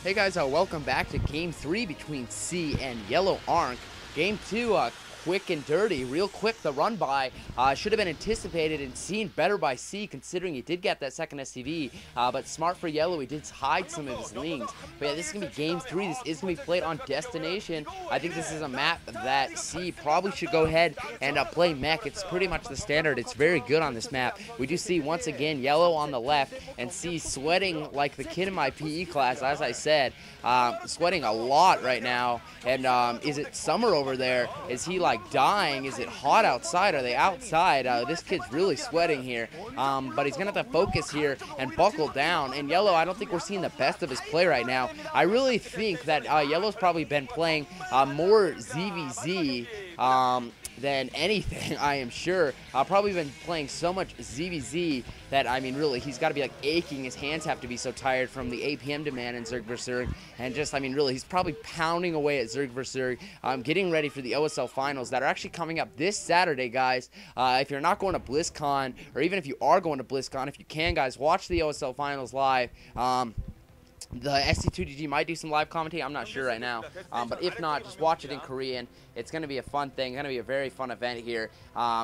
Hey guys, welcome back to Game 3 between C and Yellow Arnc. Game 2, quick and dirty, real quick. The run by should have been anticipated and seen better by C, considering he did get that second SCV. But smart for Yellow, he did hide some of his lings. But yeah, this is going to be Game 3. This is going to be played on Destination. I think this is a map that C probably should go ahead and play mech. It's pretty much the standard. It's very good on this map. We do see, once again, Yellow on the left and C sweating like the kid in my PE class, as I said. Sweating a lot right now. And is it summer over there? Is he like dying? Is it hot outside? Are they outside? This kid's really sweating here. But he's going to have to focus here and buckle down. And Yellow, I don't think we're seeing the best of his play right now. I really think that Yellow's probably been playing more ZVZ than anything, I am sure. Probably been playing so much ZVZ that, I mean, really, he's got to be like aching. His hands have to be so tired from the APM demand in Zerg vs. Zerg. And just, I mean, really, he's probably pounding away at Zerg vs. Zerg, getting ready for the OSL finals that are actually coming up this Saturday, guys. If you're not going to BlizzCon, or even if you are going to BlizzCon, if you can, guys, watch the OSL finals live. The SC2GG might do some live commentating. I'm not sure right now. But if not, just watch it in Korean. It's going to be a fun thing. It's going to be a very fun event here.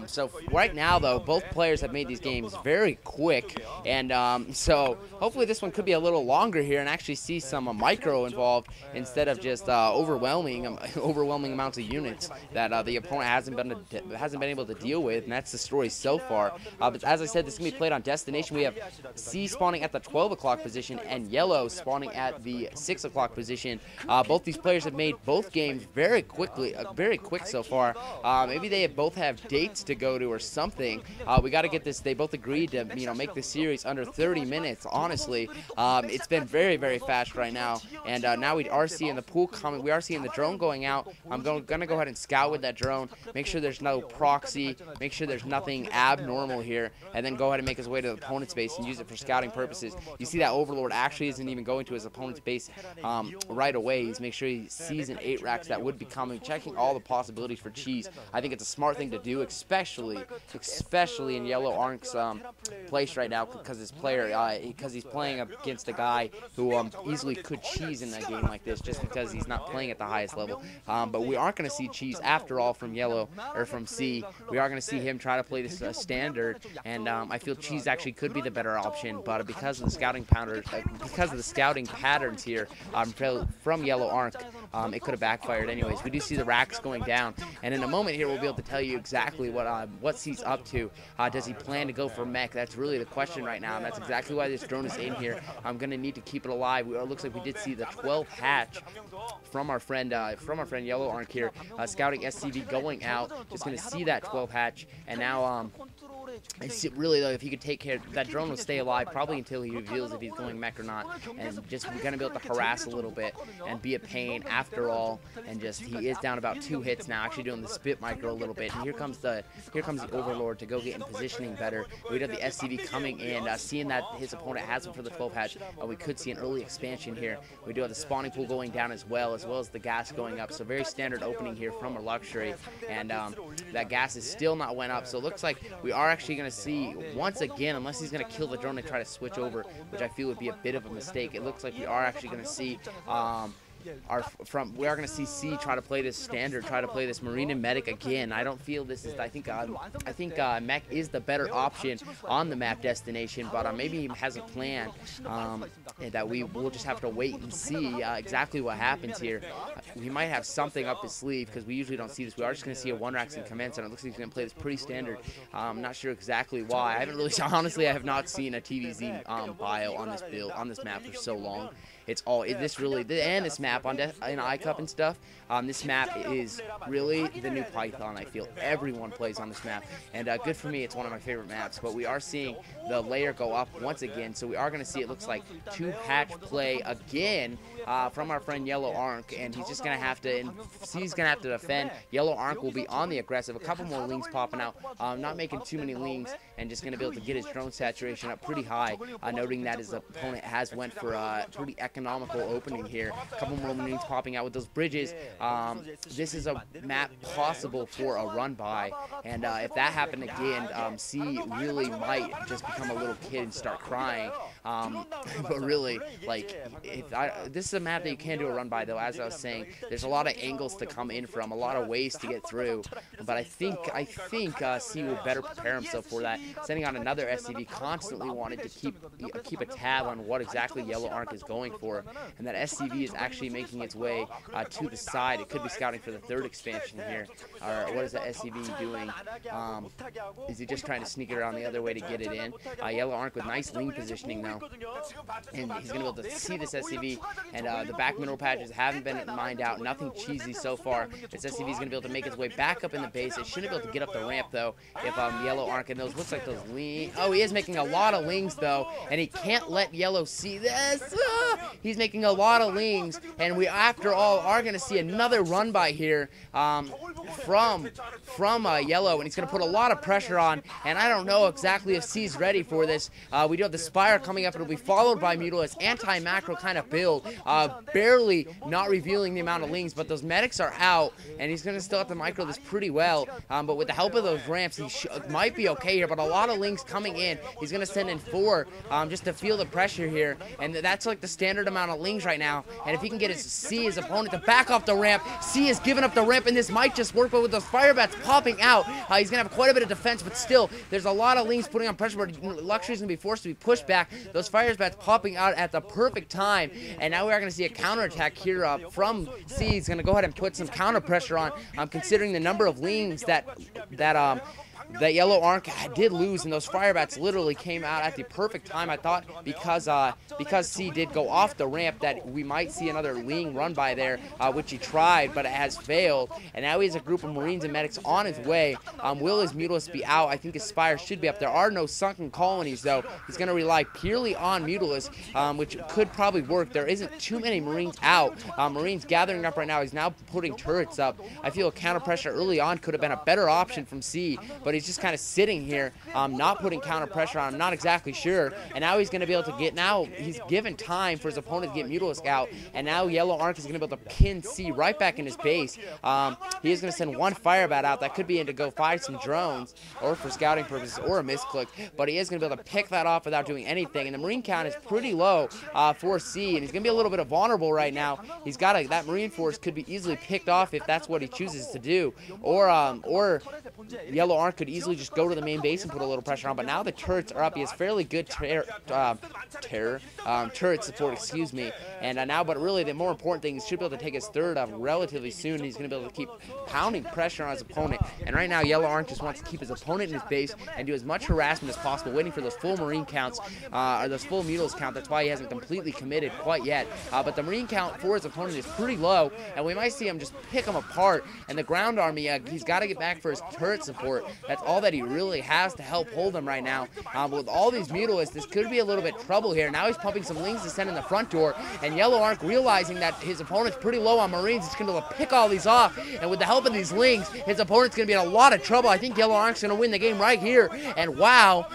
So right now, though, both players have made these games very quick. And so hopefully this one could be a little longer here and actually see some micro involved instead of just overwhelming amounts of units that the opponent hasn't been able to deal with. And that's the story so far. But as I said, this is going to be played on Destination. We have C spawning at the 12 o'clock position and Yellow spawning at the 6 o'clock position. Both these players have made both games very quickly, very quick so far. Maybe they both have dates to go to or something. We got to get this. They both agreed to, make the series under 30 minutes. Honestly, it's been very, very fast right now. And now we are seeing the pool coming. We are seeing the drone going out. I'm gonna go ahead and scout with that drone. Make sure there's no proxy. Make sure there's nothing abnormal here, and then go ahead and make his way to the opponent's base and use it for scouting purposes. You see that Overlord actually isn't even going to his opponent's base right away. He's make sure he sees an 8 racks that would be coming, checking all the possibilities for cheese. I think it's a smart thing to do, especially in Yellow Arnc's place right now, because his player, because he's playing against a guy who easily could cheese in a game like this, just because he's not playing at the highest level. But we aren't going to see cheese after all from Yellow or from C. We are going to see him try to play this standard, and I feel cheese actually could be the better option. But because of the scouting patterns here from Yellow Arnc, it could have backfired anyways. We do see the racks going down, and in a moment here we'll be able to tell you exactly what C's up to. Does he plan to go for mech? That's really the question right now, and that's exactly why this drone is in here. I'm gonna need to keep it alive. It looks like we did see the 12th hatch from our friend Yellow Arnc here, scouting SCV going out. Just gonna see that 12th hatch, and now really though, if he could take care, that drone will stay alive probably until he reveals if he's going mech or not, and just we're gonna be able to harass a little bit and be a pain after all. And just he is down about 2 hits now, actually doing the spit micro a little bit. And here comes the Overlord to go get in positioning better. We have the SCV coming in, seeing that his opponent has him for the 12 hatch. We could see an early expansion here. We do have the spawning pool going down as well as the gas going up. So very standard opening here from a luxury, and that gas is still not went up. So it looks like we are actually going to see once again, unless he's going to kill the drone and try to switch over, which I feel would be a bit of a mistake. It looks like we are actually going to see we are going to see C try to play this standard, try to play this Marine and Medic again. I don't feel this is, I think mech is the better option on the map Destination, but maybe he has a plan that will just have to wait and see exactly what happens here. We might have something up his sleeve, because we usually don't see this. We are just going to see a 1 racks and commence, and it looks like he's going to play this pretty standard. I'm not sure exactly why. I haven't really, honestly, I have not seen a TVZ bio on this build, on this map for so long. It's all this really, and this map on in iCup and stuff. This map is really the new Python. I feel everyone plays on this map, and good for me. It's one of my favorite maps. But we are seeing the layer go up once again, so we are going to see, it looks like, 2 hatch play again from our friend Yellow Arnc, and he's just going to have to, and C's going to have to defend. Yellow Arnc will be on the aggressive. A couple more lings popping out, not making too many lings, and just going to be able to get his drone saturation up pretty high, noting that his opponent has went for a pretty economical opening here. A couple more lings popping out with those bridges. This is a map possible for a run by, and if that happened again, C really might just become a little kid and start crying. But really, like, this is a map that you can do a run by, though. As I was saying, there's a lot of angles to come in from, a lot of ways to get through. But I think C will better prepare himself for that. Sending on another SCV, constantly wanted to keep a tab on what exactly Yellow Arnc is going for, and that SCV is actually making its way to the side. It could be scouting for the third expansion here. Or what is that SCV doing? Is he just trying to sneak it around the other way to get it in? Yellow Arnc with nice lean positioning though, and he's gonna be able to see this SCV. And the back mineral patches haven't been mined out. Nothing cheesy so far. This SCV is gonna be able to make its way back up in the base. It shouldn't be able to get up the ramp though. If Yellow Arnc and those looks like those lean. Oh, he is making a lot of lings though, and he can't let Yellow see this. He's making a lot of lings, and we after all are gonna see another run by here from Yellow, and he's gonna put a lot of pressure on. And I don't know exactly if C's ready for this. We do have the Spire coming up. It'll be followed by Mutalisk. Anti-macro kind of build, barely not revealing the amount of lings, but those medics are out, and he's gonna still have to micro this pretty well. But with the help of those ramps, he might be okay here. But a lot of lings coming in. He's gonna send in 4 just to feel the pressure here, and that's like the standard amount of lings right now. And if he can get his opponent to back off the ramp, C is giving up the ramp, and this might just work. But with those fire bats popping out, he's gonna have quite a bit of defense. But still, there's a lot of lings putting on pressure. But Luxury's gonna be forced to be pushed back. Those fire bats popping out at the perfect time, and now we are gonna see a counterattack here from C. He's gonna go ahead and put some counter pressure on, considering the number of lings that Yellow Arnc did lose, and those fire bats literally came out at the perfect time. I thought because C did go off the ramp that we might see another ling run by there, which he tried, but it has failed. And now he has a group of Marines and medics on his way. Will his Mutalisk be out? I think his Spire should be up. There are no sunken colonies, though. He's going to rely purely on Mutalisk, which could probably work. There isn't too many Marines out. Marines gathering up right now. He's now putting turrets up. I feel a counter pressure early on could have been a better option from C, but he's just kind of sitting here, not putting counter pressure on. I'm not exactly sure. And now he's going to be able to get, now he's given time for his opponent to get Mutalisk out, and now Yellow Arnc is going to be able to pin C right back in his base. He is going to send 1 fire bat out. That could be in to go find some drones, or for scouting purposes, or a misclick, but he is going to be able to pick that off without doing anything. And the Marine count is pretty low for C, and he's going to be a little bit vulnerable right now. He's got that Marine force could be easily picked off if that's what he chooses to do, or Yellow Arnc could easily just go to the main base and put a little pressure on. But now the turrets are up. He has fairly good turret support, excuse me. And now, but really the more important thing, he should be able to take his third relatively soon. He's going to be able to keep pounding pressure on his opponent. And right now, Yellow Arnc just wants to keep his opponent in his base and do as much harassment as possible, waiting for those full Marine counts, or those full Mutalisk count. That's why he hasn't completely committed quite yet. But the Marine count for his opponent is pretty low, and we might see him just pick him apart. And the ground army, he's got to get back for his turret support. That's all that he really has to help hold him right now. But with all these Mutalisks, this could be a little bit trouble here. Now he's pumping some lings to send in the front door, and Yellow Arnc, realizing that his opponent's pretty low on Marines, he's going to be able to pick all these off. And with the help of these lings, his opponent's going to be in a lot of trouble. I think Yellow Arnc's going to win the game right here. And wow,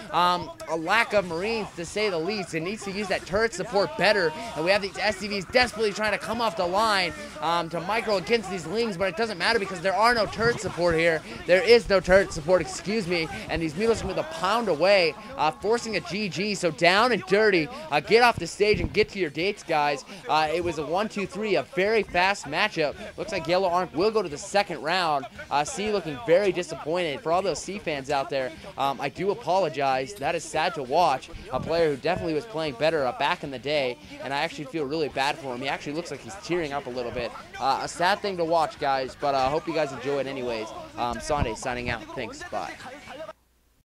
a lack of Marines to say the least. It needs to use that turret support better. And we have these SCVs desperately trying to come off the line to micro against these lings, but it doesn't matter because there are no turret support here. There is no turret support, excuse me. And these Mutalisks with a pound away, forcing a GG. So down and dirty. Get off the stage and get to your dates, guys. It was a 1-2-3, a very fast matchup. Looks like Yellow Arnc will go to the second round. C looking very disappointed. For all those C fans out there, I do apologize. That is sad to watch. A player who definitely was playing better back in the day, and I actually feel really bad for him. He actually looks like he's tearing up a little bit. A sad thing to watch, guys, but I hope you guys enjoy it anyways. Sunday signing out. Thanks. Bye.